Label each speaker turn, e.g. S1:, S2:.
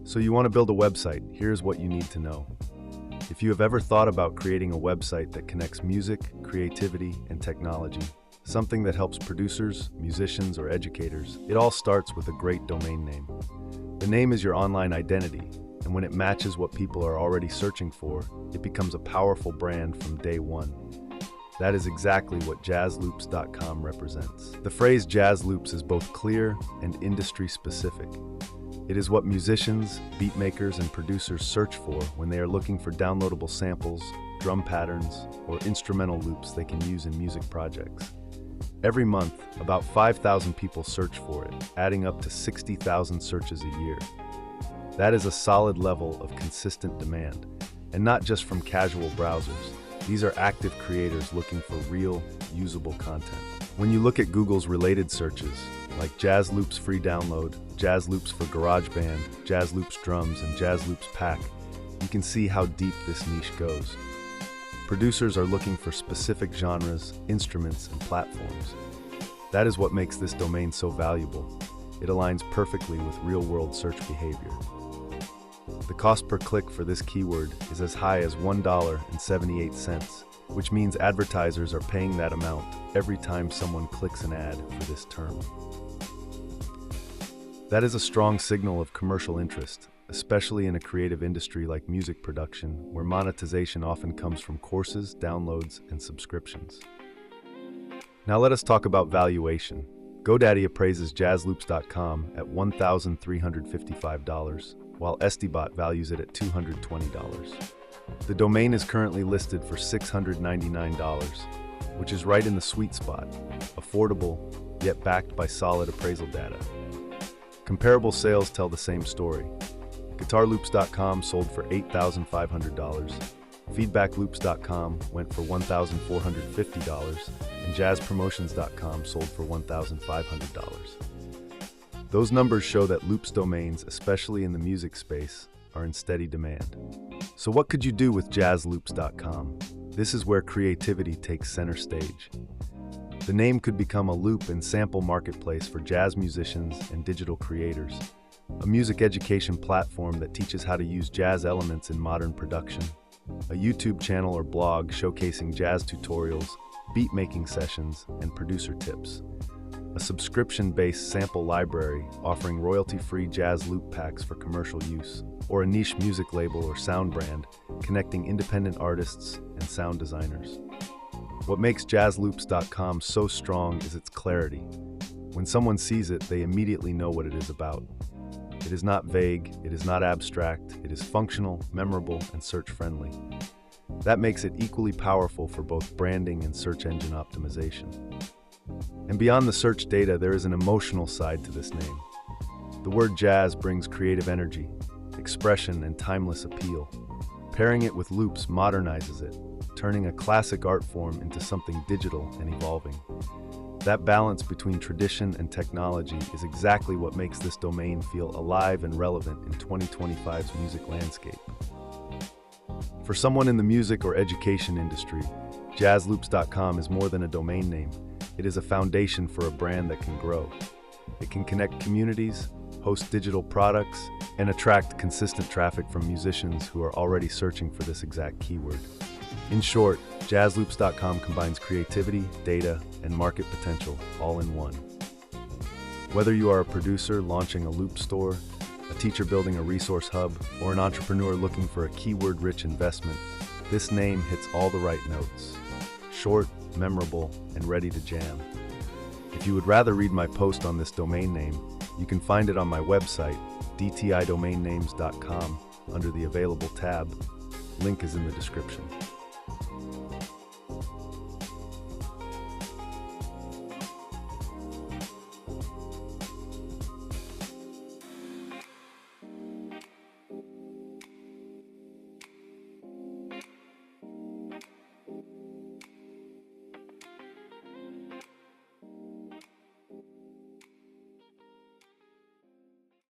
S1: So you want to build a website, here's what you need to know. If you have ever thought about creating a website that connects music, creativity, and technology, something that helps producers, musicians, or educators, it all starts with a great domain name. The name is your online identity, and when it matches what people are already searching for, it becomes a powerful brand from day one. That is exactly what jazzloops.com represents. The phrase jazz loops is both clear and industry-specific. It is what musicians, beat makers, and producers search for when they are looking for downloadable samples, drum patterns, or instrumental loops they can use in music projects. Every month, about 5,000 people search for it, adding up to 60,000 searches a year. That is a solid level of consistent demand, and not just from casual browsers. These are active creators looking for real, usable content. When you look at Google's related searches, like Jazz Loops Free Download, Jazz Loops for GarageBand, Jazz Loops Drums, and Jazz Loops Pack, you can see how deep this niche goes. Producers are looking for specific genres, instruments, and platforms. That is what makes this domain so valuable. It aligns perfectly with real-world search behavior. The cost per click for this keyword is as high as $1.78, which means advertisers are paying that amount every time someone clicks an ad for this term. That is a strong signal of commercial interest, especially in a creative industry like music production, where monetization often comes from courses, downloads, and subscriptions. Now let us talk about valuation. GoDaddy appraises jazzloops.com at $1,355, while EstiBot values it at $220. The domain is currently listed for $699, which is right in the sweet spot, affordable, yet backed by solid appraisal data. Comparable sales tell the same story. GuitarLoops.com sold for $8,500, FeedbackLoops.com went for $1,450, and JazzPromotions.com sold for $1,500. Those numbers show that Loops domains, especially in the music space, are in steady demand. So what could you do with JazzLoops.com? This is where creativity takes center stage. The name could become a loop and sample marketplace for jazz musicians and digital creators, a music education platform that teaches how to use jazz elements in modern production, a YouTube channel or blog showcasing jazz tutorials, beat-making sessions, and producer tips, a subscription-based sample library offering royalty-free jazz loop packs for commercial use, or a niche music label or sound brand connecting independent artists and sound designers. What makes jazzloops.com so strong is its clarity. When someone sees it, they immediately know what it is about. It is not vague, it is not abstract, it is functional, memorable, and search-friendly. That makes it equally powerful for both branding and search engine optimization. And beyond the search data, there is an emotional side to this name. The word jazz brings creative energy, expression, and timeless appeal. Pairing it with loops modernizes it, turning a classic art form into something digital and evolving. That balance between tradition and technology is exactly what makes this domain feel alive and relevant in 2025's music landscape. For someone in the music or education industry, jazzloops.com is more than a domain name. It is a foundation for a brand that can grow. It can connect communities, host digital products, and attract consistent traffic from musicians who are already searching for this exact keyword. In short, jazzloops.com combines creativity, data, and market potential all in one. Whether you are a producer launching a loop store, a teacher building a resource hub, or an entrepreneur looking for a keyword-rich investment, this name hits all the right notes. Short, memorable, and ready to jam. If you would rather read my post on this domain name, you can find it on my website, dtidomainnames.com, under the Available tab. Link is in the description.